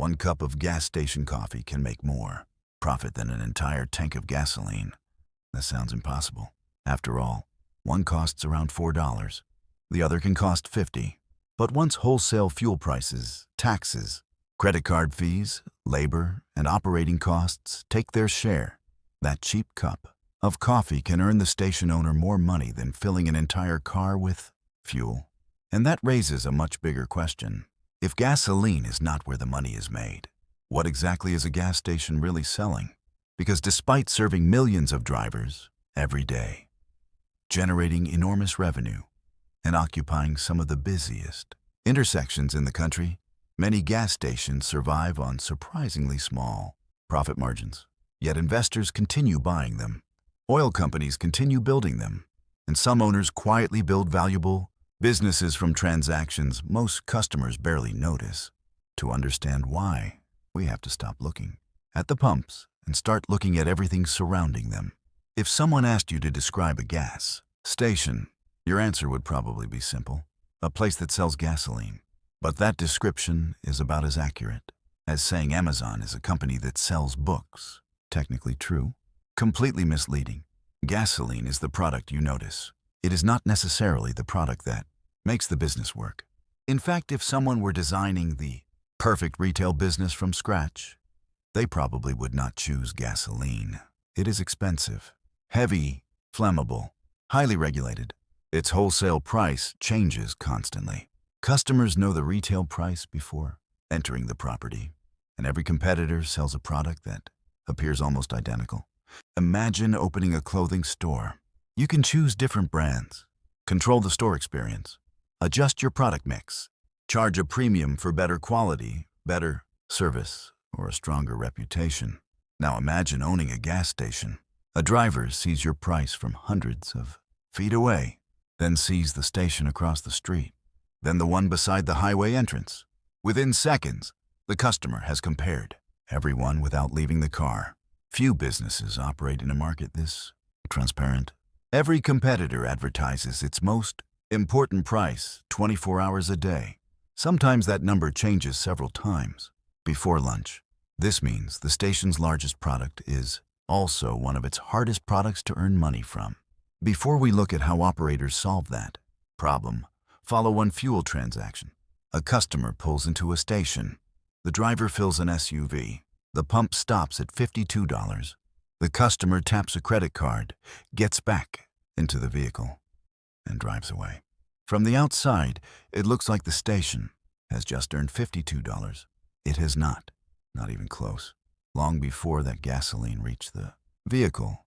One cup of gas station coffee can make more profit than an entire tank of gasoline. That sounds impossible. After all, one costs around $4. The other can cost $50. But once wholesale fuel prices, taxes, credit card fees, labor, and operating costs take their share, that cheap cup of coffee can earn the station owner more money than filling an entire car with fuel. And that raises a much bigger question. If gasoline is not where the money is made, what exactly is a gas station really selling? Because despite serving millions of drivers every day, generating enormous revenue, and occupying some of the busiest intersections in the country, many gas stations survive on surprisingly small profit margins. Yet investors continue buying them. Oil companies continue building them. And some owners quietly build valuable businesses from transactions most customers barely notice. To understand why, we have to stop looking at the pumps and start looking at everything surrounding them. If someone asked you to describe a gas station, your answer would probably be simple: a place that sells gasoline. But that description is about as accurate as saying Amazon is a company that sells books. Technically true, completely misleading. Gasoline is the product you notice. It is not necessarily the product that makes the business work. In fact, if someone were designing the perfect retail business from scratch, they probably would not choose gasoline. It is expensive, heavy, flammable, highly regulated. Its wholesale price changes constantly. Customers know the retail price before entering the property, and every competitor sells a product that appears almost identical. Imagine opening a clothing store. You can choose different brands, control the store experience, adjust your product mix, charge a premium for better quality, better service, or a stronger reputation. Now imagine owning a gas station. A driver sees your price from hundreds of feet away, then sees the station across the street, then the one beside the highway entrance. Within seconds, the customer has compared everyone without leaving the car. Few businesses operate in a market this transparent. Every competitor advertises its most important price 24 hours a day. Sometimes that number changes several times before lunch. This means the station's largest product is also one of its hardest products to earn money from. Before we look at how operators solve that problem, follow one fuel transaction. A customer pulls into a station. The driver fills an SUV. The pump stops at $52. The customer taps a credit card, gets back into the vehicle, and drives away. From the outside, it looks like the station has just earned $52. It has not even close. Long before that gasoline reached the vehicle,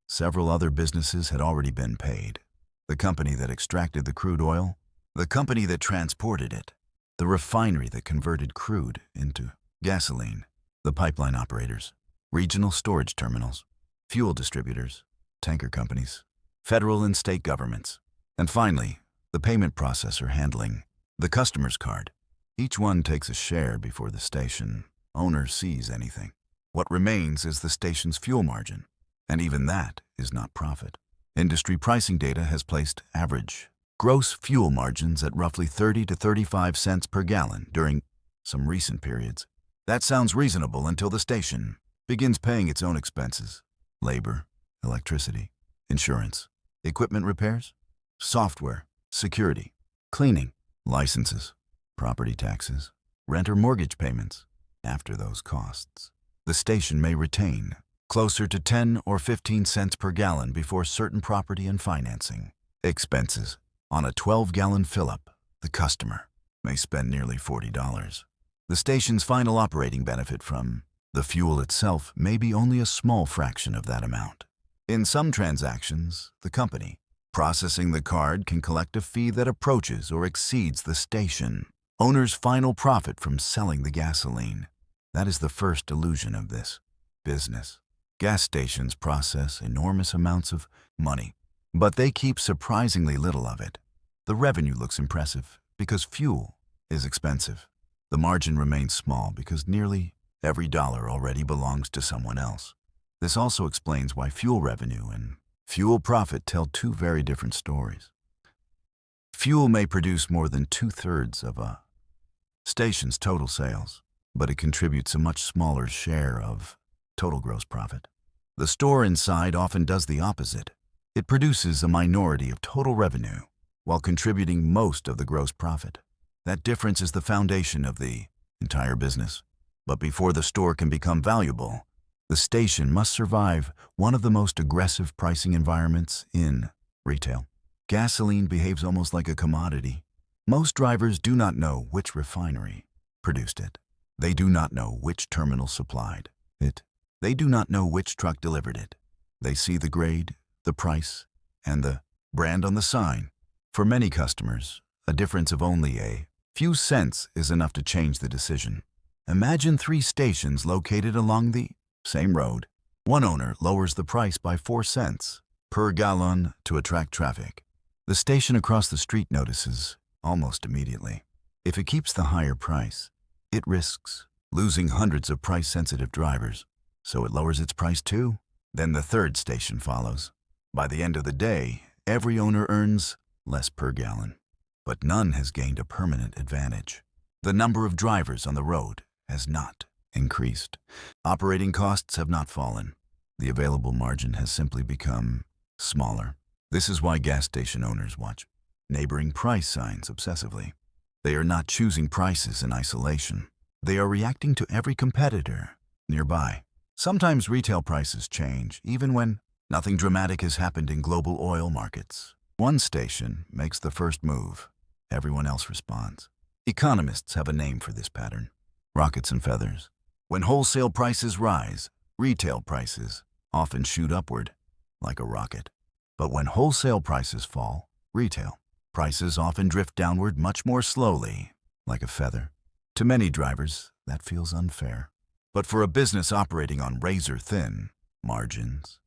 several other businesses had already been paid. The company that extracted the crude oil, the company that transported it, the refinery that converted crude into gasoline, the pipeline operators, regional storage terminals, fuel distributors, tanker companies, federal and state governments, and finally, the payment processor handling the customer's card. Each one takes a share before the station owner sees anything. What remains is the station's fuel margin, and even that is not profit. Industry pricing data has placed average gross fuel margins at roughly 30 to 35 cents per gallon during some recent periods. That sounds reasonable until the station begins paying its own expenses: labor, electricity, insurance, equipment repairs, software, security, cleaning, licenses, property taxes, rent or mortgage payments. After those costs, the station may retain closer to 10 or 15 cents per gallon before certain property and financing expenses. On a 12-gallon fill-up, the customer may spend nearly $40. The station's final operating benefit from the fuel itself may be only a small fraction of that amount. In some transactions, the company processing the card can collect a fee that approaches or exceeds the station owner's final profit from selling the gasoline. That is the first illusion of this business. Gas stations process enormous amounts of money, but they keep surprisingly little of it. The revenue looks impressive because fuel is expensive. The margin remains small because nearly every dollar already belongs to someone else. This also explains why fuel revenue and fuel profit tell two very different stories. Fuel may produce more than 2/3 of a station's total sales, but it contributes a much smaller share of total gross profit. The store inside often does the opposite. It produces a minority of total revenue while contributing most of the gross profit. That difference is the foundation of the entire business. But before the store can become valuable, the station must survive one of the most aggressive pricing environments in retail. Gasoline behaves almost like a commodity. Most drivers do not know which refinery produced it. They do not know which terminal supplied it. They do not know which truck delivered it. They see the grade, the price, and the brand on the sign. For many customers, a difference of only a few cents is enough to change the decision. Imagine 3 stations located along the same road. One owner lowers the price by 4 cents per gallon to attract traffic. The station across the street notices almost immediately. If it keeps the higher price, it risks losing hundreds of price-sensitive drivers, so it lowers its price too. Then the 3rd station follows. By the end of the day, every owner earns less per gallon, but none has gained a permanent advantage. The number of drivers on the road has not increased. Operating costs have not fallen. The available margin has simply become smaller. This is why gas station owners watch neighboring price signs obsessively. They are not choosing prices in isolation. They are reacting to every competitor nearby. Sometimes retail prices change, even when nothing dramatic has happened in global oil markets. One station makes the first move. Everyone else responds. Economists have a name for this pattern: rockets and feathers. When wholesale prices rise, retail prices often shoot upward like a rocket. But when wholesale prices fall, retail prices often drift downward much more slowly, like a feather. To many drivers, that feels unfair. But for a business operating on razor-thin margins,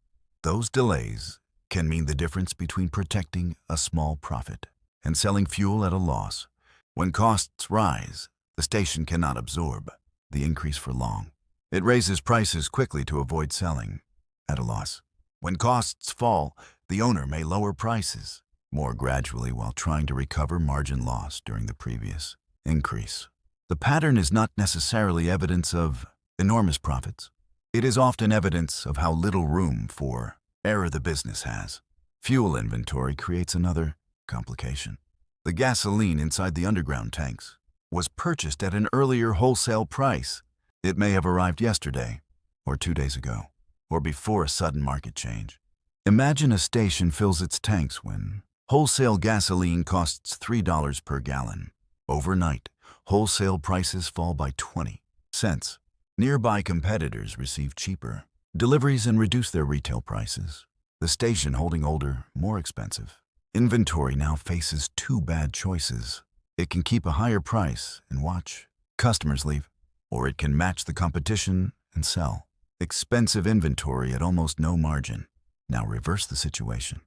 those delays can mean the difference between protecting a small profit and selling fuel at a loss. When costs rise, the station cannot absorb the increase for long. It raises prices quickly to avoid selling at a loss. When costs fall, the owner may lower prices more gradually while trying to recover margin loss during the previous increase. The pattern is not necessarily evidence of enormous profits. It is often evidence of how little room for error the business has. Fuel inventory creates another complication. The gasoline inside the underground tanks was purchased at an earlier wholesale price. It may have arrived yesterday, or 2 days ago, or before a sudden market change. Imagine a station fills its tanks when wholesale gasoline costs $3 per gallon. Overnight, wholesale prices fall by 20 cents. Nearby competitors receive cheaper deliveries and reduce their retail prices. The station holding older, more expensive inventory now faces 2 bad choices. It can keep a higher price and watch customers leave, or it can match the competition and sell expensive inventory at almost no margin. Now reverse the situation.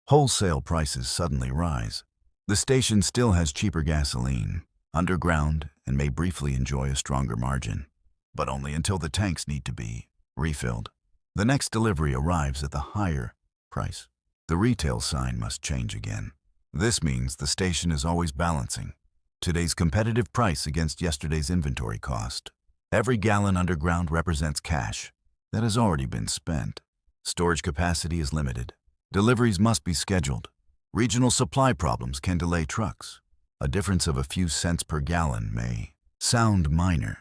Wholesale prices suddenly rise. The station still has cheaper gasoline, underground, and may briefly enjoy a stronger margin, but only until the tanks need to be refilled. The next delivery arrives at the higher price. The retail sign must change again. This means the station is always balancing today's competitive price against yesterday's inventory cost. Every gallon underground represents cash that has already been spent. Storage capacity is limited. Deliveries must be scheduled. Regional supply problems can delay trucks. A difference of a few cents per gallon may sound minor,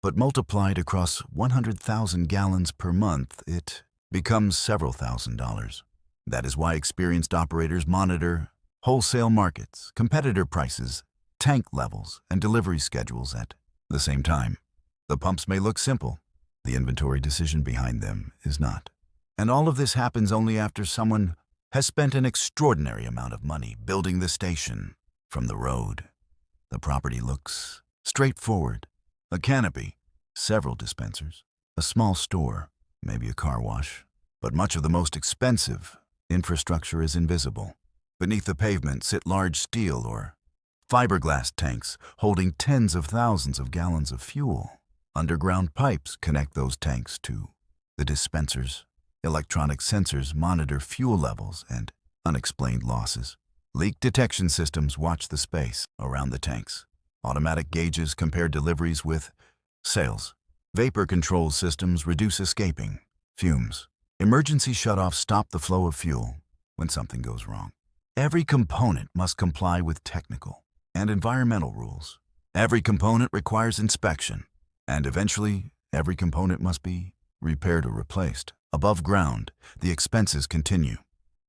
but multiplied across 100,000 gallons per month, it becomes several $1,000s. That is why experienced operators monitor wholesale markets, competitor prices, tank levels, and delivery schedules at the same time. The pumps may look simple. The inventory decision behind them is not. And all of this happens only after someone has spent an extraordinary amount of money building the station. From the road, the property looks straightforward. A canopy, several dispensers, a small store, maybe a car wash. But much of the most expensive infrastructure is invisible. Beneath the pavement sit large steel or fiberglass tanks holding tens of thousands of gallons of fuel. Underground pipes connect those tanks to the dispensers. Electronic sensors monitor fuel levels and unexplained losses. Leak detection systems watch the space around the tanks. Automatic gauges compare deliveries with Sales. Vapor control systems reduce escaping. Fumes. Emergency shutoffs stop the flow of fuel when something goes wrong. Every component must comply with technical and environmental rules. Every component requires inspection, and eventually, every component must be repaired or replaced. Above ground, the expenses continue.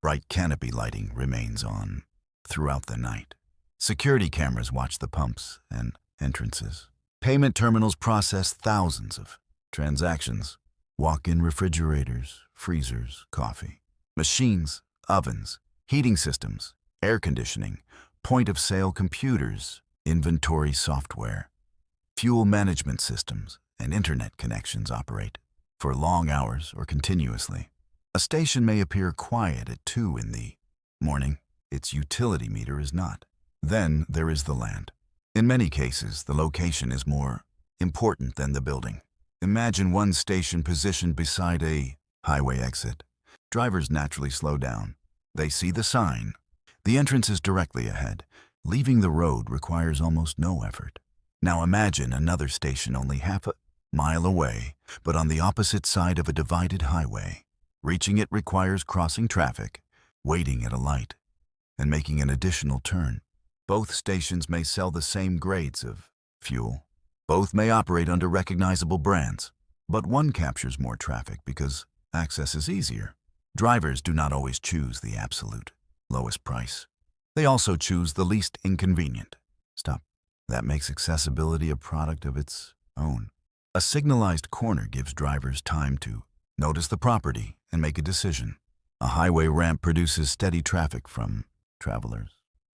Bright canopy lighting remains on throughout the night. Security cameras watch the pumps and entrances. Payment terminals process thousands of transactions. Walk-in refrigerators, freezers, coffee. Machines, ovens, heating systems, air conditioning, point-of-sale computers, inventory software, fuel management systems, and internet connections operate for long hours or continuously. A station may appear quiet at 2 in the morning. Its utility meter is not. Then there is the land. In many cases, the location is more important than the building. Imagine one station positioned beside a highway exit. Drivers naturally slow down. They see the sign. The entrance is directly ahead. Leaving the road requires almost no effort. Now imagine another station only half a mile away, but on the opposite side of a divided highway. Reaching it requires crossing traffic, waiting at a light, and making an additional turn. Both stations may sell the same grades of fuel. Both may operate under recognizable brands, but one captures more traffic because access is easier. Drivers do not always choose the absolute lowest price. They also choose the least inconvenient. Stop. That makes accessibility a product of its own. A signalized corner gives drivers time to notice the property and make a decision. A highway ramp produces steady traffic from travelers.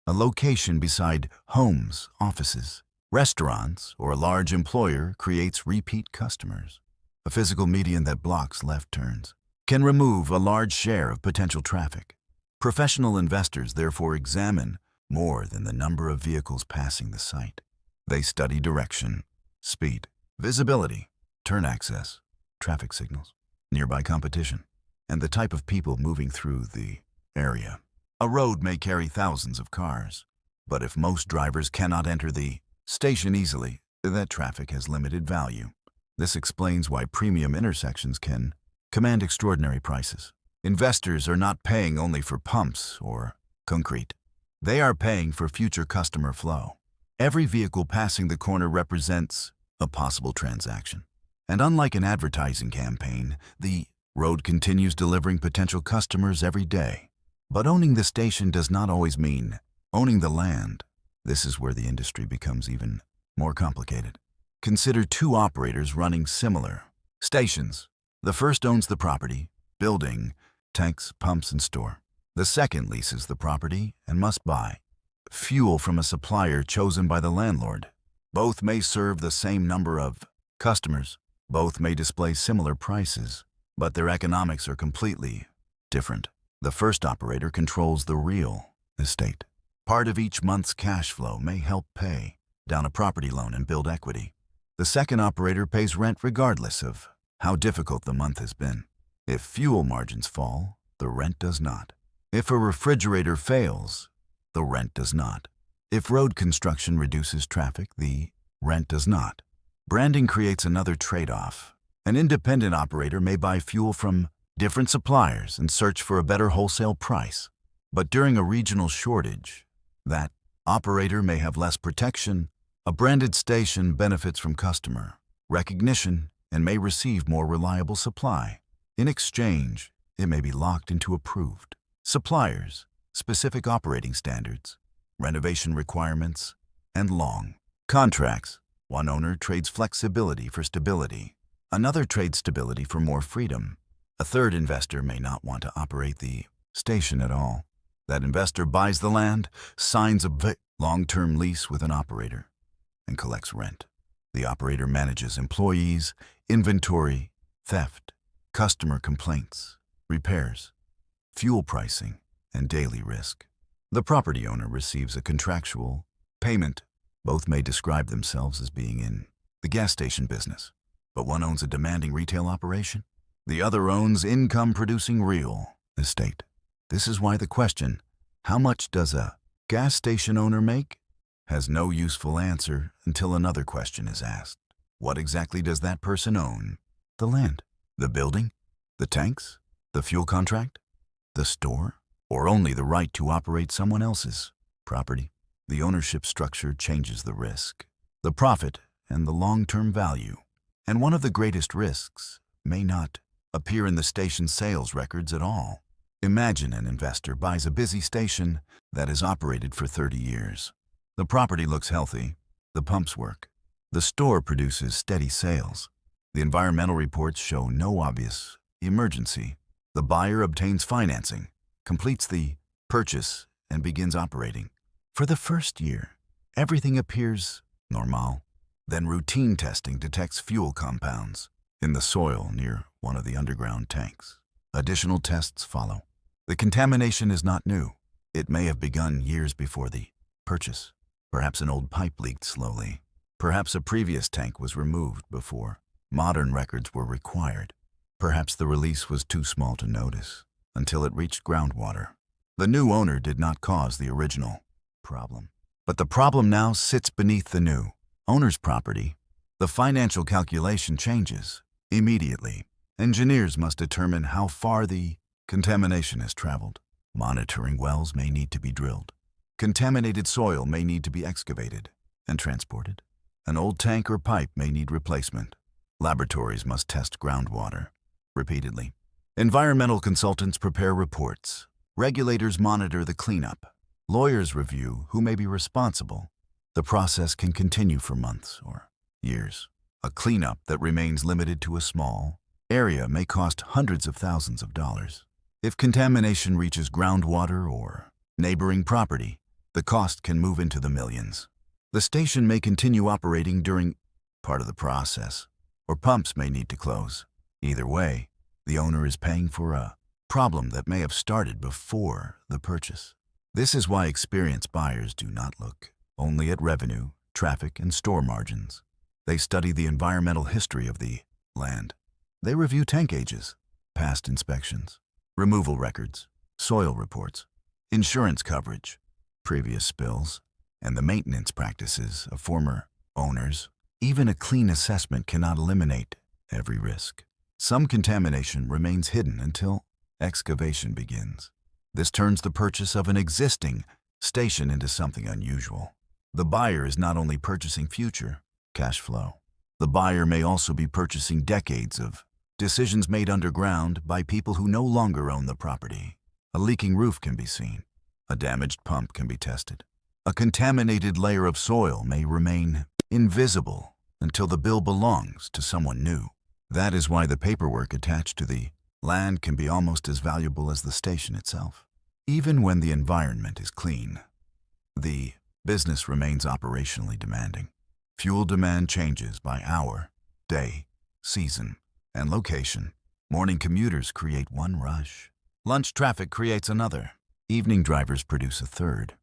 A location beside homes, offices, restaurants, or a large employer creates repeat customers. A physical median that blocks left turns can remove a large share of potential traffic. Professional investors therefore examine more than the number of vehicles passing the site. They study direction, speed, visibility, turn access, traffic signals, nearby competition, and the type of people moving through the area. A road may carry thousands of cars, but if most drivers cannot enter the station easily, that traffic has limited value. This explains why premium intersections can command extraordinary prices. Investors are not paying only for pumps or concrete. They are paying for future customer flow. Every vehicle passing the corner represents a possible transaction. And unlike an advertising campaign, the road continues delivering potential customers every day. But owning the station does not always mean owning the land. This is where the industry becomes even more complicated. Consider two operators running similar stations. The first owns the property, building, tanks, pumps, and store. The second leases the property and must buy fuel from a supplier chosen by the landlord. Both may serve the same number of customers. Both may display similar prices, but their economics are completely different. The first operator controls the real estate. Part of each month's cash flow may help pay down a property loan and build equity. The second operator pays rent regardless of how difficult the month has been. If fuel margins fall, the rent does not. If a refrigerator fails, the rent does not. If road construction reduces traffic, the rent does not. Branding creates another trade-off. An independent operator may buy fuel from different suppliers and search for a better wholesale price. But during a regional shortage, that operator may have less protection. A branded station benefits from customer recognition and may receive more reliable supply. In exchange, it may be locked into approved suppliers, specific operating standards, renovation requirements, and long contracts. One owner trades flexibility for stability. Another trades stability for more freedom. A third investor may not want to operate the station at all. That investor buys the land, signs a long-term lease with an operator, and collects rent. The operator manages employees, inventory, theft, customer complaints, repairs, fuel pricing, and daily risk. The property owner receives a contractual payment. Both may describe themselves as being in the gas station business, but one owns a demanding retail operation. The other owns income-producing real estate. This is why the question, how much does a gas station owner make, has no useful answer until another question is asked. What exactly does that person own? The land, the building, the tanks, the fuel contract, the store, or only the right to operate someone else's property? The ownership structure changes the risk, the profit, and the long-term value. And one of the greatest risks may not appear in the station's sales records at all. Imagine an investor buys a busy station that is operated for 30 years. The property looks healthy, the pumps work, the store produces steady sales, the environmental reports show no obvious emergency. The buyer obtains financing, completes the purchase, and begins operating. For the first year, everything appears normal. Then routine testing detects fuel compounds in the soil near one of the underground tanks. Additional tests follow. The contamination is not new. It may have begun years before the purchase. Perhaps an old pipe leaked slowly. Perhaps a previous tank was removed before modern records were required. Perhaps the release was too small to notice until it reached groundwater. The new owner did not cause the original problem. But the problem now sits beneath the new owner's property. The financial calculation changes immediately. Engineers must determine how far the contamination has traveled. Monitoring wells may need to be drilled. Contaminated soil may need to be excavated and transported. An old tank or pipe may need replacement. Laboratories must test groundwater repeatedly. Environmental consultants prepare reports. Regulators monitor the cleanup. Lawyers review who may be responsible. The process can continue for months or years. A cleanup that remains limited to a small area may cost hundreds of thousands of dollars. If contamination reaches groundwater or neighboring property, the cost can move into the millions. The station may continue operating during part of the process, or pumps may need to close. Either way, the owner is paying for a problem that may have started before the purchase. This is why experienced buyers do not look only at revenue, traffic, and store margins. They study the environmental history of the land. They review tank ages, past inspections, removal records, soil reports, insurance coverage, previous spills, and the maintenance practices of former owners. Even a clean assessment cannot eliminate every risk. Some contamination remains hidden until excavation begins. This turns the purchase of an existing station into something unusual. The buyer is not only purchasing future cash flow. The buyer may also be purchasing decades of decisions made underground by people who no longer own the property. A leaking roof can be seen. A damaged pump can be tested. A contaminated layer of soil may remain invisible until the bill belongs to someone new. That is why the paperwork attached to the land can be almost as valuable as the station itself. Even when the environment is clean, the business remains operationally demanding. Fuel demand changes by hour, day, season, and location. Morning commuters create one rush. Lunch traffic creates another. Evening drivers produce a third.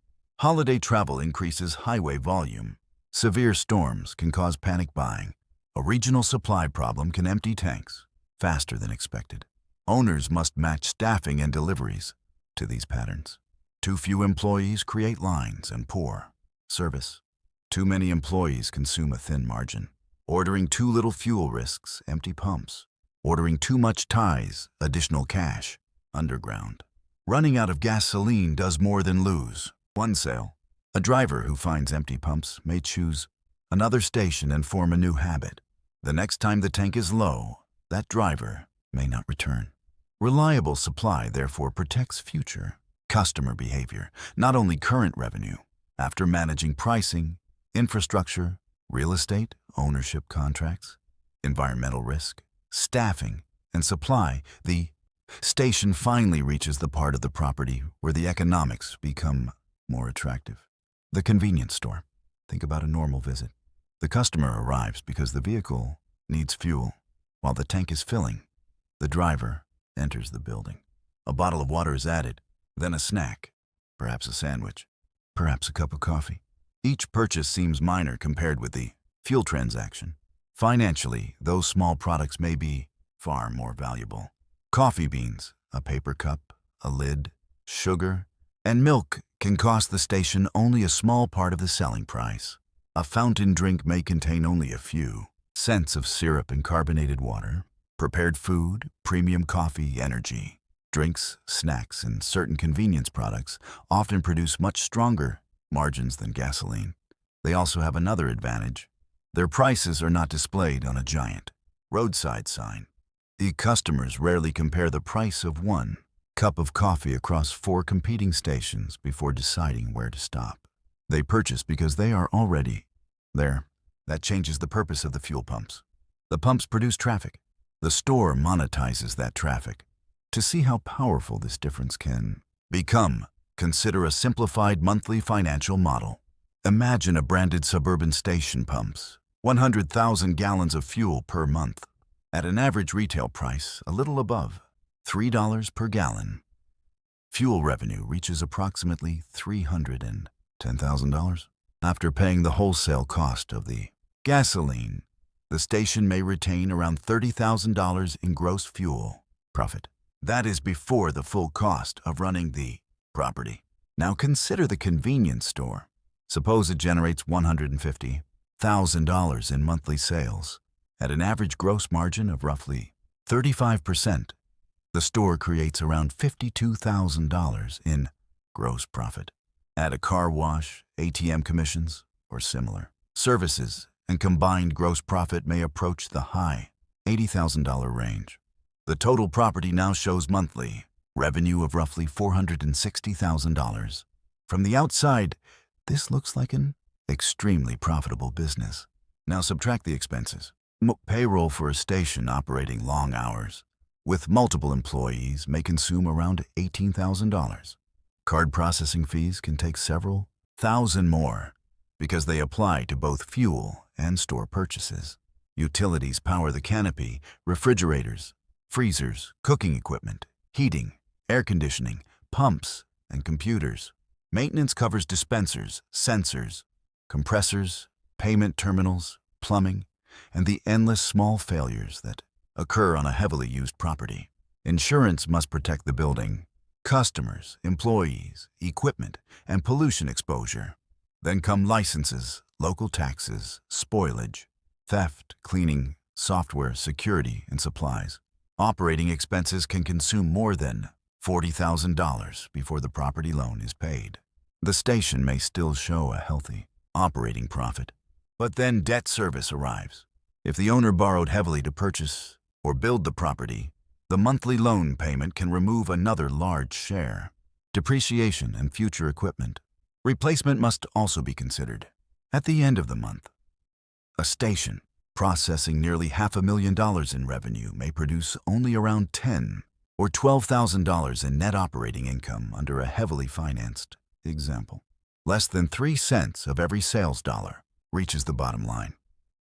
Holiday travel increases highway volume. Severe storms can cause panic buying. A regional supply problem can empty tanks faster than expected. Owners must match staffing and deliveries to these patterns. Too few employees create lines and poor service. Too many employees consume a thin margin. Ordering too little fuel risks empty pumps. Ordering too much ties additional cash underground. Running out of gasoline does more than lose one sale. A driver who finds empty pumps may choose another station and form a new habit. The next time the tank is low, that driver may not return. Reliable supply therefore protects future customer behavior, not only current revenue. After managing pricing, infrastructure, real estate, ownership contracts, environmental risk, staffing, and supply, the station finally reaches the part of the property where the economics become more attractive. The convenience store. Think about a normal visit. The customer arrives because the vehicle needs fuel. While the tank is filling, the driver enters the building. A bottle of water is added, then a snack, perhaps a sandwich, perhaps a cup of coffee. Each purchase seems minor compared with the fuel transaction. Financially, those small products may be far more valuable. Coffee beans, a paper cup, a lid, sugar, and milk can cost the station only a small part of the selling price. A fountain drink may contain only a few Scents of syrup and carbonated water, prepared food, premium coffee, energy, drinks, snacks, and certain convenience products often produce much stronger margins than gasoline. They also have another advantage. Their prices are not displayed on a giant roadside sign. The customers rarely compare the price of one cup of coffee across 4 competing stations before deciding where to stop. They purchase because they are already there. That changes the purpose of the fuel pumps. The pumps produce traffic. The store monetizes that traffic. To see how powerful this difference can become, consider a simplified monthly financial model. Imagine a branded suburban station pumps 100,000 gallons of fuel per month at an average retail price a little above $3 per gallon. Fuel revenue reaches approximately $310,000. After paying the wholesale cost of the gasoline, the station may retain around $30,000 in gross fuel profit. That is before the full cost of running the property. Now consider the convenience store. Suppose it generates $150,000 in monthly sales at an average gross margin of roughly 35%. The store creates around $52,000 in gross profit. Add a car wash, ATM commissions, or similar services, and combined gross profit may approach the high $80,000 range. The total property now shows monthly revenue of roughly $460,000. From the outside, this looks like an extremely profitable business. Now subtract the expenses. Payroll for a station operating long hours with multiple employees may consume around $18,000. Card processing fees can take several thousand more because they apply to both fuel and store purchases. Utilities power the canopy, refrigerators, freezers, cooking equipment, heating, air conditioning, pumps, and computers. Maintenance covers dispensers, sensors, compressors, payment terminals, plumbing, and the endless small failures that occur on a heavily used property. Insurance must protect the building, customers, employees, equipment, and pollution exposure. Then come licenses, local taxes, spoilage, theft, cleaning, software, security, and supplies. Operating expenses can consume more than $40,000 before the property loan is paid. The station may still show a healthy operating profit, but then debt service arrives. If the owner borrowed heavily to purchase or build the property, the monthly loan payment can remove another large share. Depreciation and future equipment. Replacement must also be considered. At the end of the month, a station processing nearly $500,000 in revenue may produce only around $10,000 or $12,000 in net operating income under a heavily financed example. Less than 3 cents of every sales dollar reaches the bottom line.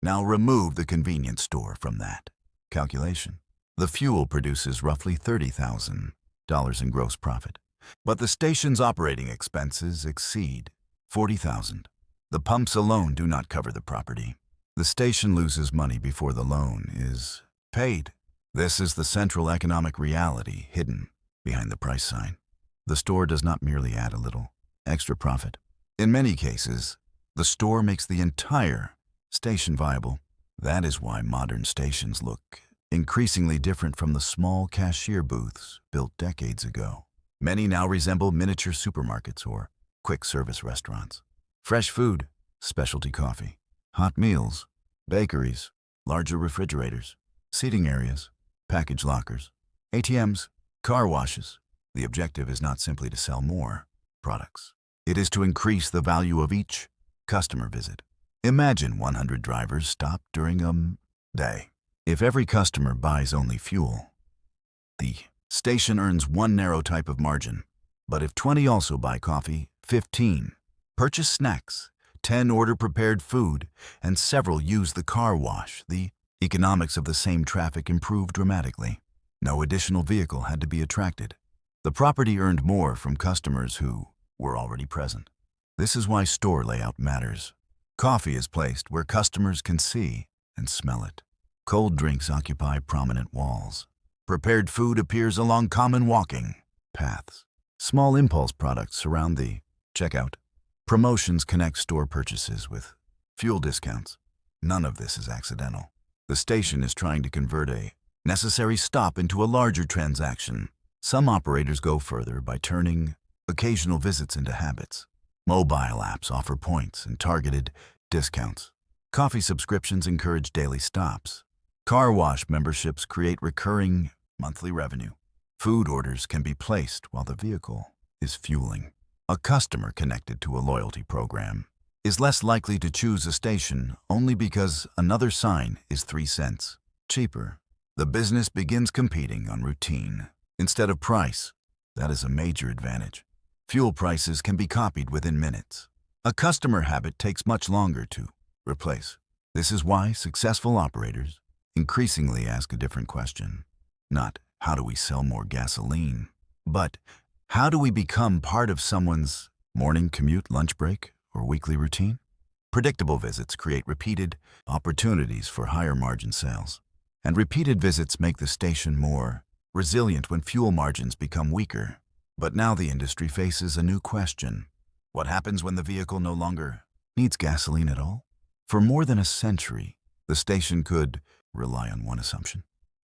Now remove the convenience store from that calculation. The fuel produces roughly $30,000 in gross profit, but the station's operating expenses exceed $40,000. The pumps alone do not cover the property. The station loses money before the loan is paid. This is the central economic reality hidden behind the price sign. The store does not merely add a little extra profit. In many cases, the store makes the entire station viable. That is why modern stations look increasingly different from the small cashier booths built decades ago. Many now resemble miniature supermarkets or quick service restaurants. Fresh food, specialty coffee, hot meals, bakeries, larger refrigerators, seating areas, package lockers, ATMs, car washes. The objective is not simply to sell more products. It is to increase the value of each customer visit. Imagine 100 drivers stop during a day. If every customer buys only fuel, the station earns one narrow type of margin. But if 20 also buy coffee, 15 purchase snacks, 10 order prepared food, and several use the car wash, the economics of the same traffic improved dramatically. No additional vehicle had to be attracted. The property earned more from customers who were already present. This is why store layout matters. Coffee is placed where customers can see and smell it. Cold drinks occupy prominent walls. Prepared food appears along common walking paths. Small impulse products surround the checkout. Promotions connect store purchases with fuel discounts. None of this is accidental. The station is trying to convert a necessary stop into a larger transaction. Some operators go further by turning occasional visits into habits. Mobile apps offer points and targeted discounts. Coffee subscriptions encourage daily stops. Car wash memberships create recurring monthly revenue. Food orders can be placed while the vehicle is fueling. A customer connected to a loyalty program is less likely to choose a station only because another sign is 3 cents cheaper. The business begins competing on routine instead of price. That is a major advantage. Fuel prices can be copied within minutes. A customer habit takes much longer to replace. This is why successful operators increasingly ask a different question. Not, how do we sell more gasoline? But, how do we become part of someone's morning commute, lunch break, or weekly routine? Predictable visits create repeated opportunities for higher margin sales. And repeated visits make the station more resilient when fuel margins become weaker. But now the industry faces a new question. What happens when the vehicle no longer needs gasoline at all? For more than a century, the station could rely on one assumption.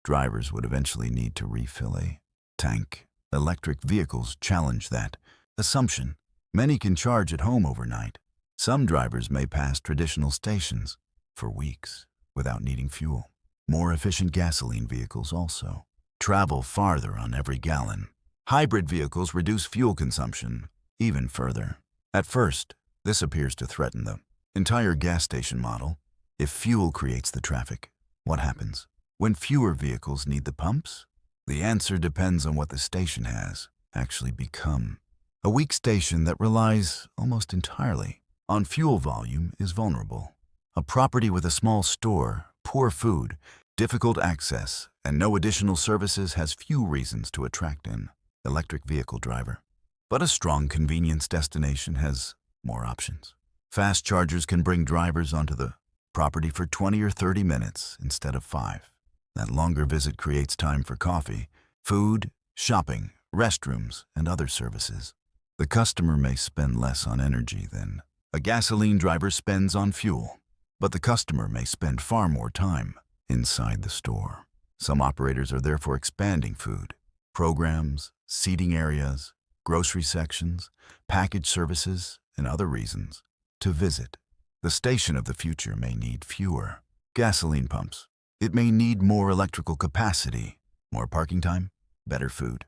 Drivers would eventually need to refill a tank. Electric vehicles challenge that assumption. Many can charge at home overnight. Some drivers may pass traditional stations for weeks without needing fuel. More efficient gasoline vehicles also travel farther on every gallon. Hybrid vehicles reduce fuel consumption even further. At first, this appears to threaten the entire gas station model. If fuel creates the traffic, what happens when fewer vehicles need the pumps? The answer depends on what the station has actually become. A weak station that relies almost entirely on fuel volume is vulnerable. A property with a small store, poor food, difficult access, and no additional services has few reasons to attract an electric vehicle driver. But a strong convenience destination has more options. Fast chargers can bring drivers onto the property for 20 or 30 minutes instead of 5. That longer visit creates time for coffee, food, shopping, restrooms, and other services. The customer may spend less on energy than a gasoline driver spends on fuel, but the customer may spend far more time inside the store. Some operators are therefore expanding food programs, seating areas, grocery sections, package services, and other reasons to visit. The station of the future may need fewer gasoline pumps. It may need more electrical capacity, more parking time, better food,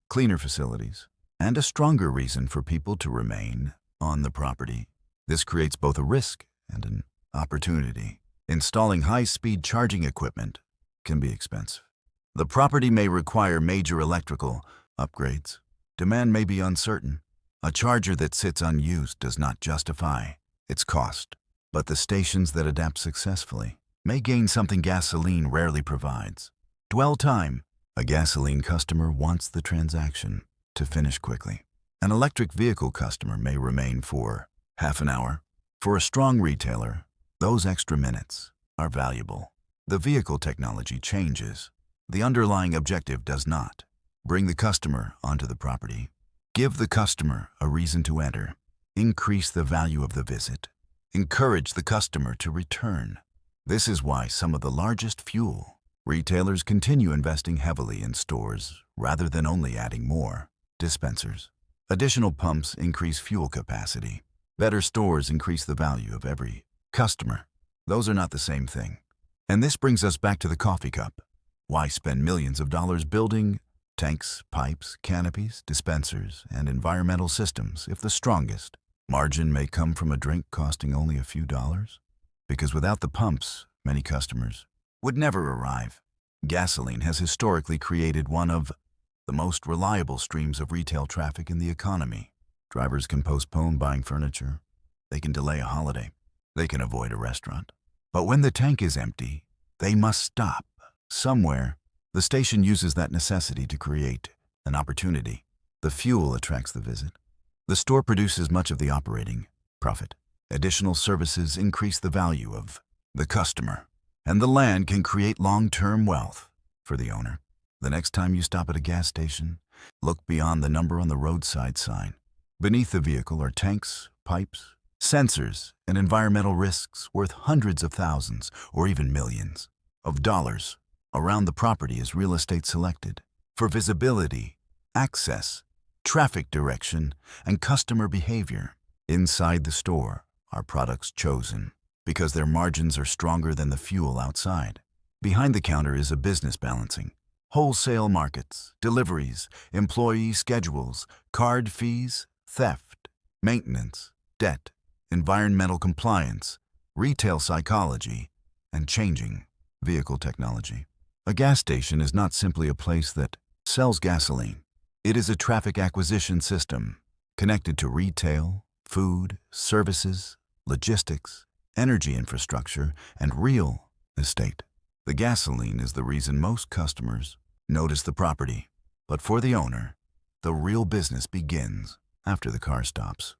cleaner facilities, and a stronger reason for people to remain on the property. This creates both a risk and an opportunity. Installing high-speed charging equipment can be expensive. The property may require major electrical upgrades. Demand may be uncertain. A charger that sits unused does not justify its cost. But the stations that adapt successfully may gain something gasoline rarely provides. Dwell time. A gasoline customer wants the transaction to finish quickly. An electric vehicle customer may remain for half an hour. For a strong retailer, those extra minutes are valuable. The vehicle technology changes. The underlying objective does not. Bring the customer onto the property. Give the customer a reason to enter. Increase the value of the visit. Encourage the customer to return. This is why some of the largest fuel retailers continue investing heavily in stores rather than only adding more dispensers. Additional pumps increase fuel capacity. Better stores increase the value of every customer. Those are not the same thing. And this brings us back to the coffee cup. Why spend millions of dollars building tanks, pipes, canopies, dispensers, and environmental systems if the strongest margin may come from a drink costing only a few dollars? Because without the pumps, many customers would never arrive. Gasoline has historically created one of the most reliable streams of retail traffic in the economy. Drivers can postpone buying furniture. They can delay a holiday. They can avoid a restaurant. But when the tank is empty, they must stop somewhere. The station uses that necessity to create an opportunity. The fuel attracts the visit. The store produces much of the operating profit. Additional services increase the value of the customer. And the land can create long-term wealth for the owner. The next time you stop at a gas station, look beyond the number on the roadside sign. Beneath the vehicle are tanks, pipes, sensors, and environmental risks worth hundreds of thousands or even millions. of dollars around the property is real estate selected for visibility, access, traffic direction, and customer behavior. Inside the store are products chosen because their margins are stronger than the fuel outside. Behind the counter is a business balancing. Wholesale markets, deliveries, employee schedules, card fees, theft, maintenance, debt, environmental compliance, retail psychology, and changing vehicle technology. A gas station is not simply a place that sells gasoline. It is a traffic acquisition system connected to retail, food, services, logistics, energy infrastructure, and real estate. The gasoline is the reason most customers notice the property, but for the owner, the real business begins after the car stops.